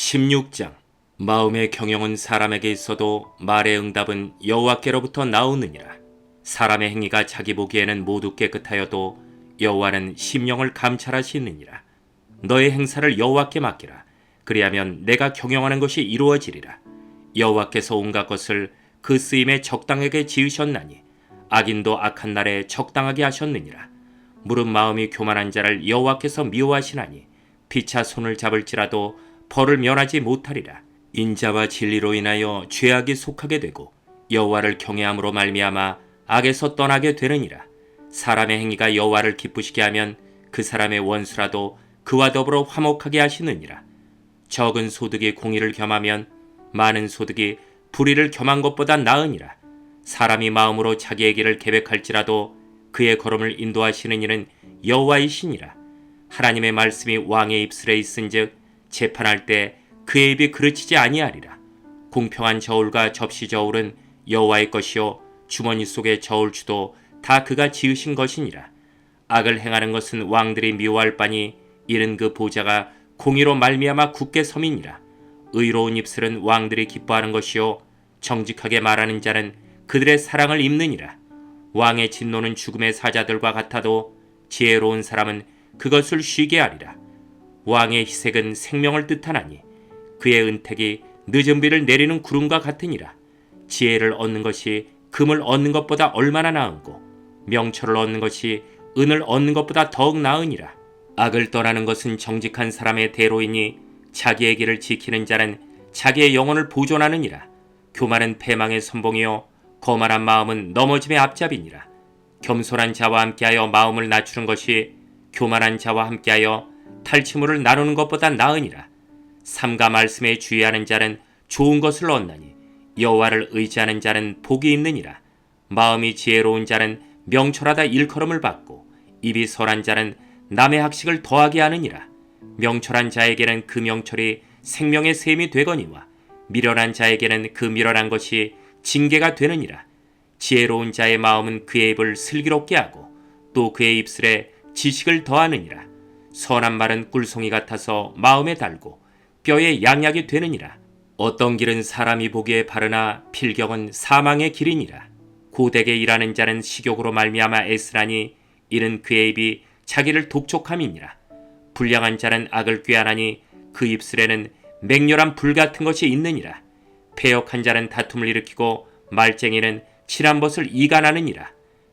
16장. 마음의 경영은 사람에게 있어도 말의 응답은 여호와께로부터 나오느니라. 사람의 행위가 자기 보기에는 모두 깨끗하여도 여호와는 심령을 감찰하시느니라. 너의 행사를 여호와께 맡기라. 그리하면 내가 경영하는 것이 이루어지리라. 여호와께서 온갖 것을 그 쓰임에 적당하게 지으셨나니 악인도 악한 날에 적당하게 하셨느니라. 무릇 마음이 교만한 자를 여호와께서 미워하시나니 피차 손을 잡을지라도 벌을 면하지 못하리라. 인자와 진리로 인하여 죄악이 속하게 되고 여호와를 경외함으로 말미암아 악에서 떠나게 되느니라. 사람의 행위가 여호와를 기쁘시게 하면 그 사람의 원수라도 그와 더불어 화목하게 하시느니라. 적은 소득이 공의를 겸하면 많은 소득이 불의를 겸한 것보다 나으니라. 사람이 마음으로 자기의 길을 계획할지라도 그의 걸음을 인도하시는 이는 여호와이시니라. 하나님의 말씀이 왕의 입술에 있은즉 재판할 때 그의 입이 그르치지 아니하리라. 공평한 저울과 접시 저울은 여호와의 것이요 주머니 속의 저울추도 다 그가 지으신 것이니라. 악을 행하는 것은 왕들이 미워할 바니 이는 그 보좌가 공의로 말미암아 굳게 섬이니라. 의로운 입술은 왕들이 기뻐하는 것이요 정직하게 말하는 자는 그들의 사랑을 입느니라. 왕의 진노는 죽음의 사자들과 같아도 지혜로운 사람은 그것을 쉬게 하리라. 왕의 희색은 생명을 뜻하나니 그의 은택이 늦은 비를 내리는 구름과 같으니라. 지혜를 얻는 것이 금을 얻는 것보다 얼마나 나은고 명철을 얻는 것이 은을 얻는 것보다 더욱 나으니라. 악을 떠나는 것은 정직한 사람의 대로이니 자기의 길을 지키는 자는 자기의 영혼을 보존하느니라. 교만은 패망의 선봉이요 거만한 마음은 넘어짐의 앞잡이니라. 겸손한 자와 함께하여 마음을 낮추는 것이 교만한 자와 함께하여 탈취물을 나누는 것보다 나으니라. 삼가 말씀에 주의하는 자는 좋은 것을 얻나니 여호와를 의지하는 자는 복이 있느니라. 마음이 지혜로운 자는 명철하다 일컬음을 받고 입이 설한 자는 남의 학식을 더하게 하느니라. 명철한 자에게는 그 명철이 생명의 셈이 되거니와 미련한 자에게는 그 미련한 것이 징계가 되느니라. 지혜로운 자의 마음은 그의 입을 슬기롭게 하고 또 그의 입술에 지식을 더하느니라. 선한 말은 꿀송이 같아서 마음에 달고 뼈에 양약이 되느니라. 어떤 길은 사람이 보기에 바르나 필경은 사망의 길이니라. 고되게 일하는 자는 식욕으로 말미암아 애쓰나니 이는 그의 입이 자기를 독촉함이니라. 불량한 자는 악을 꾀하나니 그 입술에는 맹렬한 불 같은 것이 있느니라. 패역한 자는 다툼을 일으키고 말쟁이는 칠한 벗을 이간하느니라.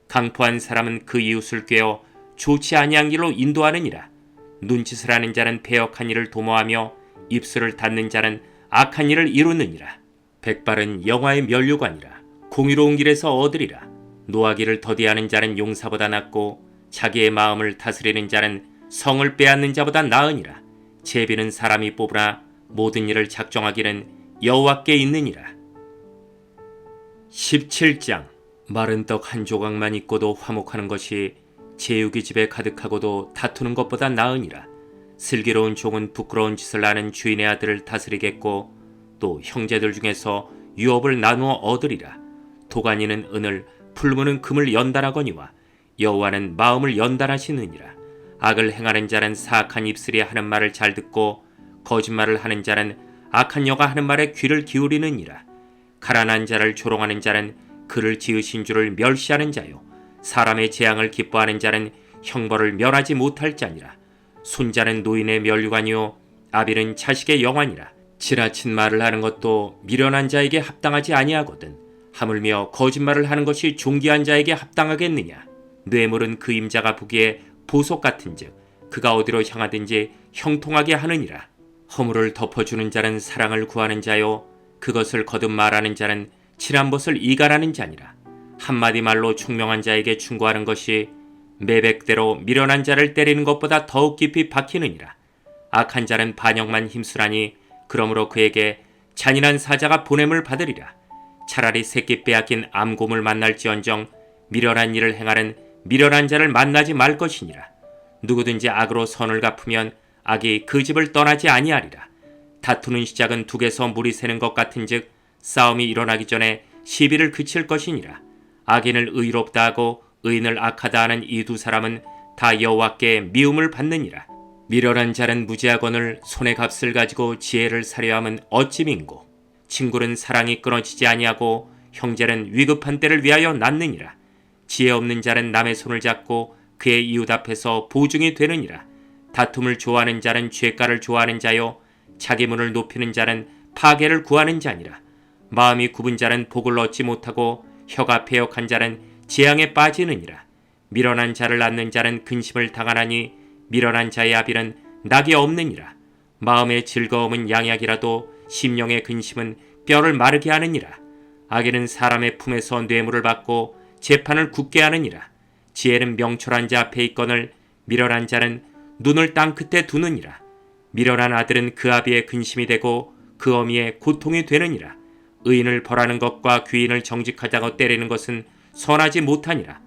강포한 사람은 그 이웃을 꾀어 좋지 아니한 길로 인도하느니라. 눈짓을 하는 자는 패역한 일을 도모하며 입술을 닫는 자는 악한 일을 이루느니라. 백발은 영화의 면류관이라. 공의로운 길에서 얻으리라. 노하기를 더디하는 자는 용사보다 낫고 자기의 마음을 다스리는 자는 성을 빼앗는 자보다 나으니라. 제비는 사람이 뽑으나 모든 일을 작정하기는 여호와께 있느니라. 17장. 마른 떡 한 조각만 있고도 화목하는 것이 제육이 집에 가득하고도 다투는 것보다 나으니라. 슬기로운 종은 부끄러운 짓을 하는 주인의 아들을 다스리겠고 또 형제들 중에서 유업을 나누어 얻으리라. 도가니는 은을 풀무는 금을 연단하거니와 여호와는 마음을 연단하시느니라. 악을 행하는 자는 사악한 입술이 하는 말을 잘 듣고 거짓말을 하는 자는 악한 여가 하는 말에 귀를 기울이느니라. 가난한 자를 조롱하는 자는 그를 지으신 줄을 멸시하는 자요 사람의 재앙을 기뻐하는 자는 형벌을 면하지 못할 자니라. 손자는 노인의 면류관이요 아비는 자식의 영환이라. 지나친 말을 하는 것도 미련한 자에게 합당하지 아니하거든 하물며 거짓말을 하는 것이 존귀한 자에게 합당하겠느냐. 뇌물은 그 임자가 보기에 보석 같은즉 그가 어디로 향하든지 형통하게 하느니라. 허물을 덮어주는 자는 사랑을 구하는 자요 그것을 거듭 말하는 자는 칠한 벗을 이간하는 자니라. 한마디 말로 총명한 자에게 충고하는 것이 매백대로 미련한 자를 때리는 것보다 더욱 깊이 박히느니라. 악한 자는 반역만 힘쓰라니 그러므로 그에게 잔인한 사자가 보냄을 받으리라. 차라리 새끼 빼앗긴 암곰을 만날지언정 미련한 일을 행하는 미련한 자를 만나지 말 것이니라. 누구든지 악으로 선을 갚으면 악이 그 집을 떠나지 아니하리라. 다투는 시작은 둑에서 물이 새는 것 같은즉 싸움이 일어나기 전에 시비를 그칠 것이니라. 악인을 의롭다 하고 의인을 악하다 하는 이 두 사람은 다 여호와께 미움을 받느니라. 미련한 자는 무지하거늘 손의 값을 가지고 지혜를 사려 함은 어찌 민고. 친구는 사랑이 끊어지지 아니하고 형제는 위급한 때를 위하여 낳느니라. 지혜 없는 자는 남의 손을 잡고 그의 이웃 앞에서 보증이 되느니라. 다툼을 좋아하는 자는 죄가를 좋아하는 자요 자기 문을 높이는 자는 파괴를 구하는 자니라. 마음이 굽은 자는 복을 얻지 못하고 혀가 패역한 자는 재앙에 빠지느니라. 미련한 자를 낳는 자는 근심을 당하나니 미련한 자의 아비는 낙이 없느니라. 마음의 즐거움은 양약이라도 심령의 근심은 뼈를 마르게 하느니라. 악인은 사람의 품에서 뇌물을 받고 재판을 굳게 하느니라. 지혜는 명철한 자 앞에 있거늘 미련한 자는 눈을 땅 끝에 두느니라. 미련한 아들은 그 아비의 근심이 되고 그 어미의 고통이 되느니라. 의인을 벌하는 것과 귀인을 정직하자고 때리는 것은 선하지 못하니라.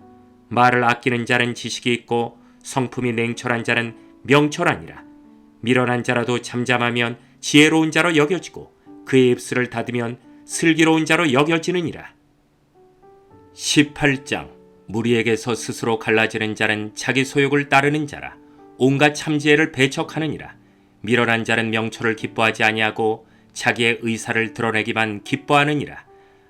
말을 아끼는 자는 지식이 있고 성품이 냉철한 자는 명철하니라. 미련한 자라도 잠잠하면 지혜로운 자로 여겨지고 그의 입술을 닫으면 슬기로운 자로 여겨지느니라. 18장. 무리에게서 스스로 갈라지는 자는 자기 소욕을 따르는 자라. 온갖 참지혜를 배척하느니라. 미련한 자는 명철을 기뻐하지 아니하고 자기의 의사를 드러내기만 기뻐하느니라.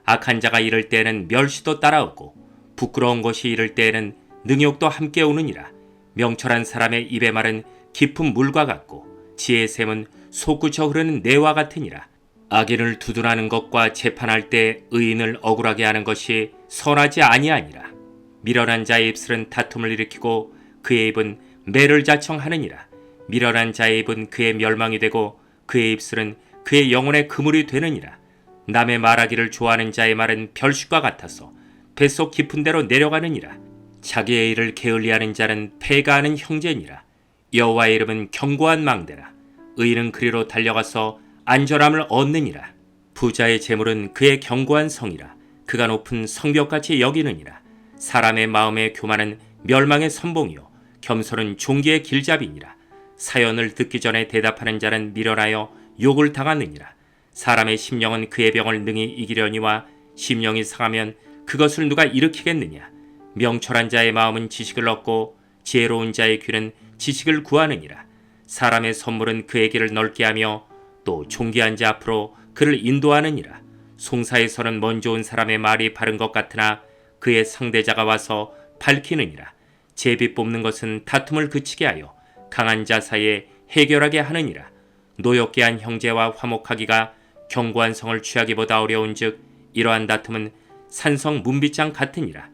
악한 자가 이를 때에는 멸시도 따라오고 부끄러운 것이 이를 때에는 능욕도 함께 오느니라. 명철한 사람의 입의 말은 깊은 물과 같고 지혜의 샘은 솟구쳐 흐르는 내와 같으니라. 악인을 두둔하는 것과 재판할 때 의인을 억울하게 하는 것이 선하지 아니하니라. 미련한 자의 입술은 다툼을 일으키고 그의 입은 매를 자청하느니라. 미련한 자의 입은 그의 멸망이 되고 그의 입술은 그의 영혼의 그물이 되느니라. 남의 말하기를 좋아하는 자의 말은 별식과 같아서 뱃속 깊은 데로 내려가느니라. 자기의 일을 게을리하는 자는 패가하는 형제니라. 여호와의 이름은 견고한 망대라. 의인은 그리로 달려가서 안전함을 얻느니라. 부자의 재물은 그의 견고한 성이라. 그가 높은 성벽같이 여기느니라. 사람의 마음의 교만은 멸망의 선봉이요 겸손은 종기의 길잡이니라. 사연을 듣기 전에 대답하는 자는 미련하여 욕을 당하느니라. 사람의 심령은 그의 병을 능히 이기려니와 심령이 상하면 그것을 누가 일으키겠느냐. 명철한 자의 마음은 지식을 얻고 지혜로운 자의 귀는 지식을 구하느니라. 사람의 선물은 그의 길을 넓게 하며 또 존귀한 자 앞으로 그를 인도하느니라. 송사에서는 먼저 온 사람의 말이 바른 것 같으나 그의 상대자가 와서 밝히느니라. 제비 뽑는 것은 다툼을 그치게 하여 강한 자 사이에 해결하게 하느니라. 노엽게 한 형제와 화목하기가 견고한 성을 취하기보다 어려운즉 이러한 다툼은 산성 문빗장 같으니라.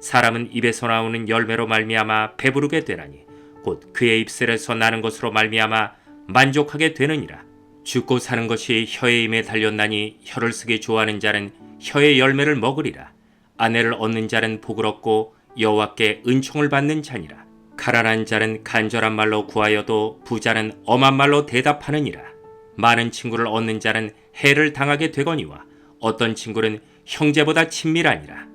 사람은 입에서 나오는 열매로 말미암아 배부르게 되나니 곧 그의 입술에서 나는 것으로 말미암아 만족하게 되느니라. 죽고 사는 것이 혀의 힘에 달렸나니 혀를 쓰기 좋아하는 자는 혀의 열매를 먹으리라. 아내를 얻는 자는 복을 얻고 여호와께 은총을 받는 자니라. 가난한 자는 간절한 말로 구하여도 부자는 엄한 말로 대답하느니라. 많은 친구를 얻는 자는 해를 당하게 되거니와 어떤 친구는 형제보다 친밀하니라.